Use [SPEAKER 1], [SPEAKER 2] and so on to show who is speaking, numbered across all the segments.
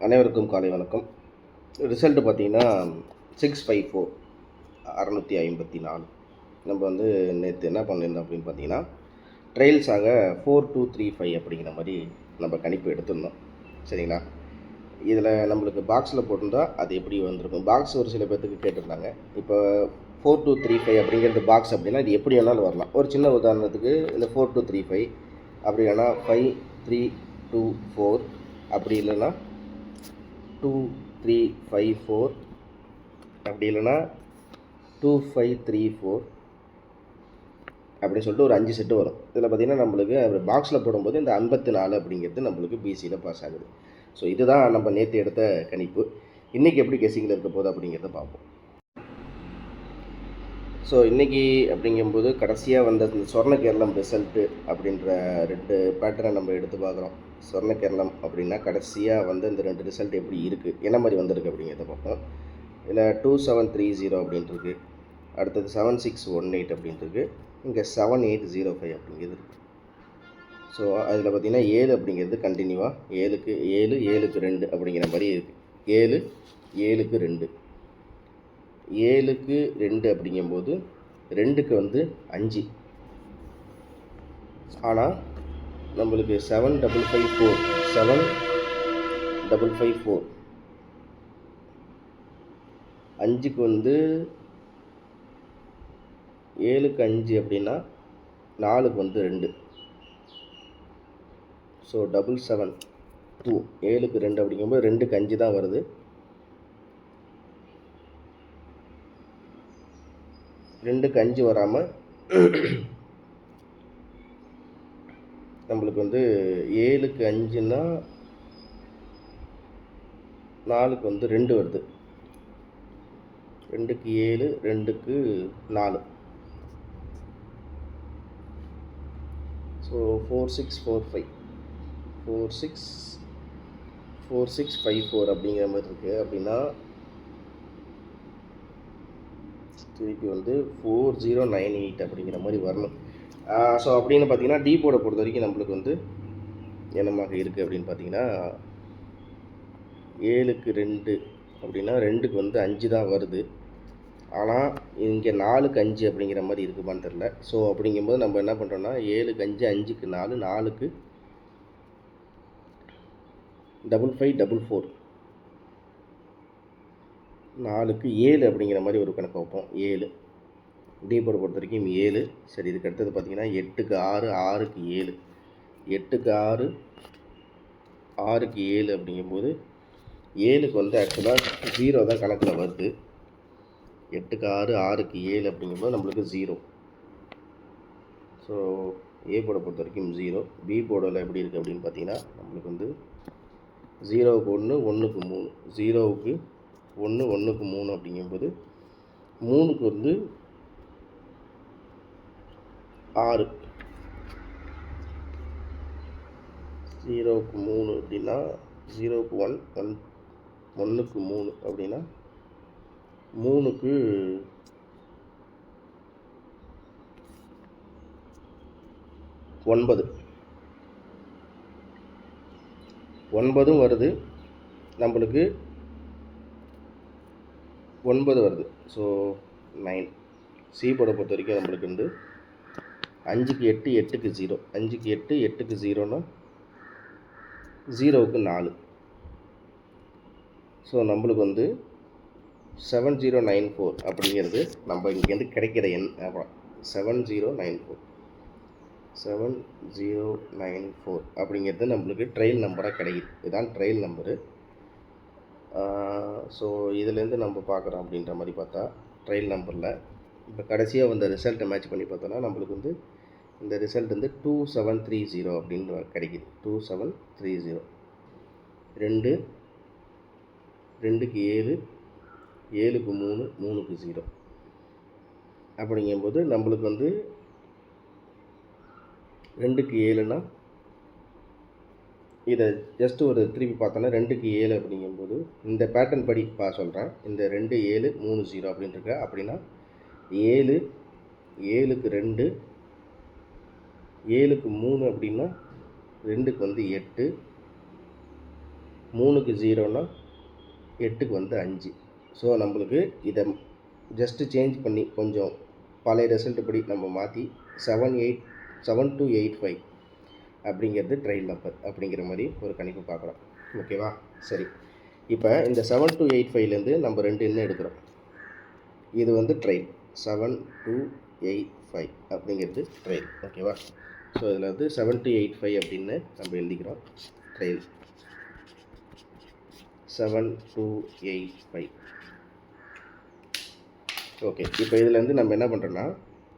[SPEAKER 1] அனைவருக்கும் காலை வணக்கம். ரிசல்ட்டு பார்த்தீங்கன்னா 654 654. நம்ம வந்து நேற்று என்ன பண்ணியிருந்தோம் அப்படின்னு பார்த்தீங்கன்னா, ட்ரையல்ஸாக 4235 அப்படிங்கிற மாதிரி நம்ம கணிப்பு எடுத்திருந்தோம். சரிங்களா? இதில் நம்மளுக்கு பாக்ஸில் போட்டிருந்தா அது எப்படி வந்திருக்கும்? பாக்ஸ் ஒரு சில பேர்த்துக்கு கேட்டிருந்தாங்க. இப்போ 4235 அப்படிங்கிறது பாக்ஸ் அப்படின்னா இது எப்படி வேணாலும் வரலாம். ஒரு சின்ன உதாரணத்துக்கு இந்த 4235 அப்படி இல்லைன்னா 5324 அப்படி இல்லைன்னா 2354 அப்படி இல்லைன்னா 2534 அப்படின்னு சொல்லிட்டு ஒரு 5 செட்டு வரும். இதில் பார்த்திங்கன்னா நம்மளுக்கு பாக்ஸில் போடும்போது இந்த 54 அப்படிங்கிறது நம்மளுக்கு பிசியில் பாஸ் ஆகுது. ஸோ இதுதான் நம்ம நேற்று எடுத்த கணிப்பு. இன்றைக்கி எப்படி கெஸிங்கில் இருக்க போகுது அப்படிங்கிறத பார்ப்போம். ஸோ இன்றைக்கி அப்படிங்கும்போது கடைசியாக வந்த இந்த சொர்ண கேரளம் ரிசல்ட்டு அப்படின்ற 2 பேட்டர்னை நம்ம எடுத்து பார்க்குறோம். சொர்ண கேரளம் அப்படின்னா கடைசியாக வந்து இந்த 2 ரிசல்ட் எப்படி இருக்குது, என்ன மாதிரி வந்திருக்கு அப்படிங்கிறத பார்ப்போம். இதில் 2730 அப்படின்ட்டுருக்கு, அடுத்தது 7618 அப்படின்ட்டுருக்கு, இங்கே 7805 அப்படிங்கிறது இருக்குது. ஸோ அதில் பார்த்திங்கன்னா 7 அப்படிங்கிறது கண்டினியூவாக 7க்கு 7 7க்கு 2 அப்படிங்கிற மாதிரி இருக்குது. 7 7க்கு 2 7க்கு 2 அப்படிங்கும்போது 2க்கு வந்து 5. ஆனால் நம்மளுக்கு 7554 7554 5க்கு வந்து 7க்கு 5 அப்படின்னா 4க்கு வந்து 2. ஸோ 772 7க்கு 2 அப்படிங்கும்போது 2க்கு 5 தான் வருது. 2க்கு 5 வராமல் நம்மளுக்கு வந்து 7க்கு 5ன்னா 4க்கு வந்து 2 வருது. 2க்கு 7 2க்கு 4. ஸோ 4654 அப்படிங்கிற மாதிரி இருக்குது. அப்படின்னா திருப்பி வந்து 4098 அப்படிங்கிற மாதிரி வரணும். ஸோ அப்படின்னு பார்த்தீங்கன்னா டி போர்டை பொறுத்த வரைக்கும் நம்மளுக்கு வந்து என்னமாக இருக்குது அப்படின்னு பார்த்தீங்கன்னா 7க்கு 2 அப்படின்னா 2க்கு வந்து 5 தான் வருது. ஆனால் இங்கே 4க்கு 5 அப்படிங்கிற மாதிரி இருக்குமான்னு தெரில. ஸோ அப்படிங்கும்போது நம்ம என்ன பண்ணுறோன்னா 7க்கு 5 5க்கு 4 4க்கு 5544 4க்கு 7 அப்படிங்கிற மாதிரி ஒரு கணக்கு வைப்போம். 7 டி போர்டை பொறுத்த வரைக்கும் 7. சரி, இதுக்கு அடுத்தது பார்த்திங்கன்னா 8க்கு 6 6க்கு 7 8க்கு 6 6க்கு 7 அப்படிங்கும்போது 7க்கு வந்து ஆக்சுவலாக 0 தான் கணக்கில் வருது. 8க்கு 6 6க்கு 7 அப்படிங்கும்போது நம்மளுக்கு 0. ஸோ ஏ போர்டை பொறுத்த வரைக்கும் 0. பி போர்டில் எப்படி இருக்குது அப்படின்னு பார்த்தீங்கன்னா நம்மளுக்கு வந்து 0க்கு 1 1க்கு 3 0க்கு 1 1க்கு 3 அப்படிங்கும்போது 3க்கு வந்து 6 0க்கு 3 அப்படின்னா 0க்கு 1 1க்கு 3 அப்படின்னா 3க்கு 9 9ம் வருது. நம்மளுக்கு 9 வருது. ஸோ 9. சி போர்டை பொறுத்த வரைக்கும் நம்மளுக்கு வந்து 5க்கு 8 8க்கு 0 5க்கு 8 8க்கு 0னா 0க்கு 4. ஸோ நம்மளுக்கு வந்து 7094 அப்படிங்கிறது நம்ம இங்கேருந்து கிடைக்கிற எண். 7094 அப்படிங்கிறது நம்மளுக்கு ட்ரையல் நம்பராக கிடைக்குது. இதுதான் ட்ரையல் நம்பரு. ஸோ இதுலேருந்து நம்ம பார்க்குறோம் அப்படின்ற மாதிரி பார்த்தா ட்ரையல் நம்பரில் இப்போ கடைசியாக வந்த ரிசல்ட்டை மேட்ச் பண்ணி பார்த்தோன்னா நம்மளுக்கு வந்து இந்த ரிசல்ட் வந்து 2730 அப்படின்னு கிடைக்கிது. 2730 2 2க்கு 7 7க்கு 3 3க்கு 0 அப்படிங்கும்போது நம்மளுக்கு வந்து 2க்கு 7னா இதை ஜஸ்ட் ஒரு திருப்பி பார்த்தோன்னா 2க்கு 7 அப்படிங்கும்போது இந்த பேட்டர்ன் படி சொல்கிறேன். இந்த 2 7 3 0 அப்படின்ட்டு இருக்க. அப்படின்னா 7 7க்கு 2 7க்கு 3 அப்படின்னா 2க்கு வந்து 8 3க்கு 0னா 8க்கு வந்து 5. ஸோ நம்மளுக்கு இதை ஜஸ்ட்டு சேஞ்ச் பண்ணி கொஞ்சம் பழைய ரிசல்ட் படி நம்ம மாற்றி 7285 அப்படிங்கிறது ட்ரையல் நம்பர் அப்படிங்கிற மாதிரி ஒரு கணிப்பு பார்க்குறோம். ஓகேவா? சரி, இப்போ இந்த 7285லேருந்து நம்ம 2 என்ன எடுக்கிறோம். இது வந்து ட்ரையல் 7285 அப்படிங்கிறது ட்ரையல். ஓகேவா? ஸோ இதில் வந்து 7285 அப்படின்னு நம்ம எழுதிக்கிறோம். ட்ரையல் 7285. ஓகே, இப்போ இதுலேருந்து நம்ம என்ன பண்ணுறோன்னா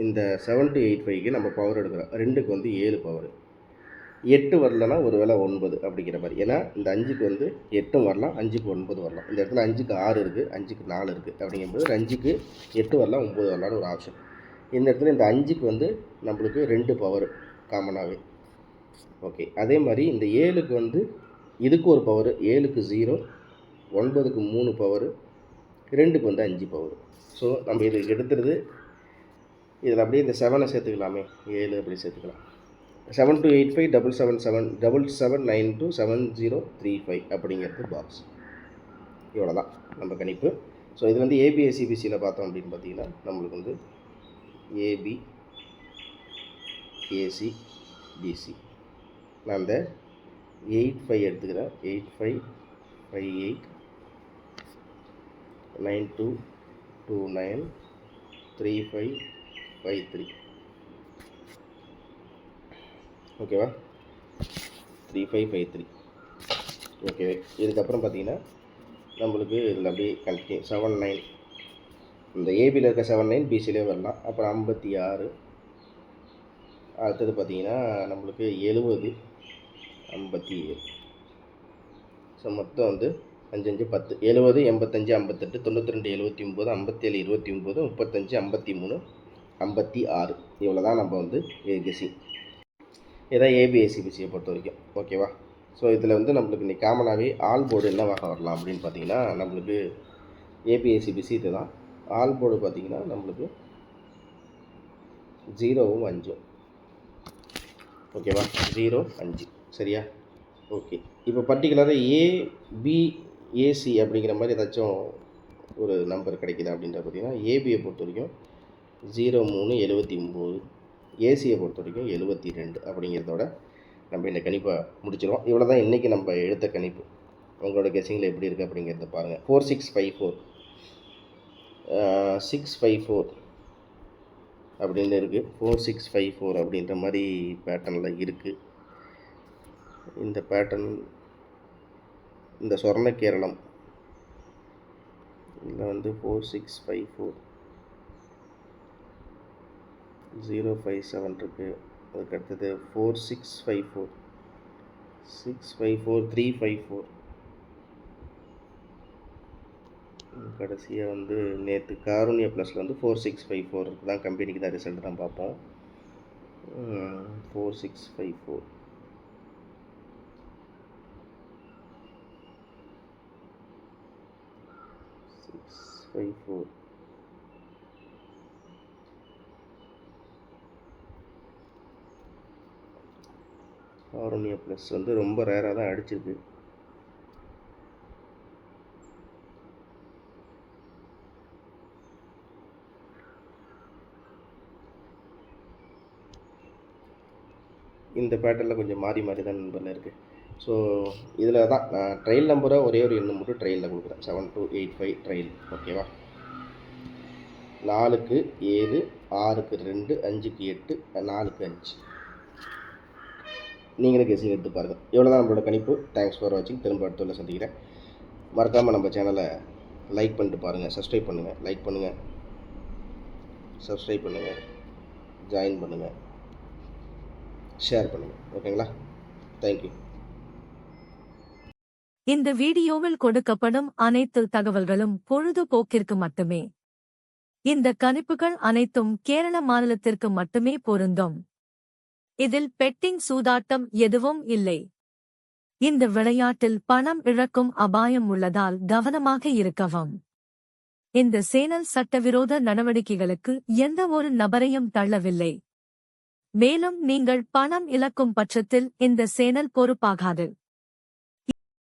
[SPEAKER 1] இந்த 7285க்கு நம்ம பவர் எடுக்கிறோம். 2க்கு வந்து 7 பவர், 8 வரலன்னா ஒரு வேளை 9 அப்படிங்கிற மாதிரி. ஏன்னா இந்த 5க்கு வந்து 8 வரலாம், 5க்கு 9 வரலாம். இந்த இடத்துல 5க்கு 6 இருக்குது, 5க்கு 4 இருக்குது அப்படிங்கும்போது 5க்கு 8 வரலாம், 9 வரலான்னு ஒரு ஆப்ஷன். இந்த இடத்துல இந்த 5க்கு வந்து நம்மளுக்கு 2 பவர் காமனாகவே. ஓகே, அதே மாதிரி இந்த 7க்கு வந்து இதுக்கு ஒரு பவர், 7க்கு 0, 9க்கு 3 பவர், 2க்கு வந்து 5 பவர். ஸோ நம்ம இதுக்கு எடுத்துறது இதில் அப்படியே இந்த 7 சேர்த்துக்கலாமே, 7 அப்படி சேர்த்துக்கலாம். 7285 777927035 அப்படிங்கிறது பாக்ஸ். இவ்வளோ தான் நம்ம கணிப்பு. ஸோ இது வந்து ஏபிஎஸ்சிபிசியில் பார்த்தோம் அப்படின்னு பார்த்தீங்கன்னா நம்மளுக்கு வந்து ஏபி ஏசி பிசி. நான் இந்த 85 எடுத்துக்கிறேன். 8558 9229 3553. ஓகேவா? 3553. ஓகே, இதுக்கப்புறம் பார்த்தீங்கன்னா நம்மளுக்கு இதில் அப்படியே கண்டினியூ 79. இந்த ஏபியில் இருக்க 79 பிசிலே வரலாம். அப்புறம் 56. அடுத்தது பார்த்தீங்கன்னா நம்மளுக்கு 70, 57. ஸோ மொத்தம் வந்து 5 5 10, 70 85 58 92 79 57 29 35 53 56. இவ்வளோ தான் நம்ம வந்து கெஸ்ஸிங். இதான் ஏபிஎஸ்சிபிசியை பொறுத்த வரைக்கும். ஓகேவா? ஸோ இதில் வந்து நம்மளுக்கு இன்றைக்கி காமனாகவே ஆல் போர்டு என்னவாக வரலாம் அப்படின்னு பார்த்தீங்கன்னா நம்மளுக்கு ஏபிஎஸ்சிபிசி இது தான். ஆல் போர்டு பார்த்திங்கன்னா நம்மளுக்கு 0வும் 5ம். ஓகேவா? 0 5. சரியா? ஓகே, இப்போ பர்டிகுலராக ஏபிஏசி அப்படிங்கிற மாதிரி ஏதாச்சும் ஒரு நம்பர் கிடைக்குதா அப்படின்ற பார்த்தீங்கன்னா ஏபியை பொறுத்த வரைக்கும் 03 79, ஏசியை பொறுத்த வரைக்கும் 72 அப்படிங்கிறதோட நம்ம இந்த கணிப்பை முடிச்சிடுவோம். இவ்வளோ தான் இன்றைக்கி நம்ம எடுத்த கணிப்பு. உங்களோட கெஸ்ஸிங்கில் எப்படி இருக்குது அப்படிங்கிறத பாருங்கள். 4654 654 அப்படின்னு இருக்குது. 4654 அப்படின்ற மாதிரி பேட்டர்னில் இருக்குது. இந்த பேட்டர்ன் இந்த சொர்ண கேரளம் இதில் வந்து 4654 057 இருக்குது. அதுக்கடுத்தது 4654 654 354. கடைசியாக வந்து நேற்று காருண்யா ப்ளஸில் வந்து 4654 தான். கம்பெனிக்கு தான் ரிசல்ட் தான் பார்ப்போம். 4654 654. காருண்யா ப்ளஸ் வந்து ரொம்ப ரேராக தான் அடிச்சிருக்கு. இந்த பேட்டர்னில் கொஞ்சம் மாறி தான் நம்பரில் இருக்குது. ஸோ இதில் தான் நான் ட்ரையல் நம்பரை ஒரே ஒரு எண்ணு மட்டும் ட்ரையலில் கொடுக்குறேன். 7285 ட்ரையல். ஓகேவா? 4க்கு 7, 6க்கு 2, 5க்கு 8, 4க்கு 5. நீங்களே கெஸ்ஸிங் எடுத்து பாருங்கள். இவ்வளோ தான் நம்மளோட கணிப்பு. தேங்க்ஸ் ஃபார் வாட்சிங். திரும்ப அடுத்த சந்திக்கிறேன். மறக்காமல் நம்ம சேனலை லைக் பண்ணிட்டு பாருங்கள், சப்ஸ்கிரைப் பண்ணுங்கள், லைக் பண்ணுங்கள், சப்ஸ்கிரைப் பண்ணுங்கள், ஜாயின் பண்ணுங்கள், ஷேர் பண்ணுங்கள். ஓகேங்களா? தேங்க்யூ.
[SPEAKER 2] இந்த வீடியோவில் கொடுக்கப்படும் அனைத்து தகவல்களும் பொழுதுபோக்கிற்கு மட்டுமே. இந்த கணிப்புகள் அனைத்தும் கேரள மாநிலத்திற்கு மட்டுமே பொருந்தும். இதில் பெட்டிங் சூதாட்டம் எதுவும் இல்லை. இந்த விளையாட்டில் பணம் இழக்கும் அபாயம் உள்ளதால் கவனமாக இருக்கவும். இந்த சேனல் சட்டவிரோத நடவடிக்கைகளுக்கு எந்த ஒரு நபரையும் தள்ளவில்லை. மேலும் நீங்கள் பணம் இழக்கும் பட்சத்தில் இந்த சேனல் பொறுப்பாகாது.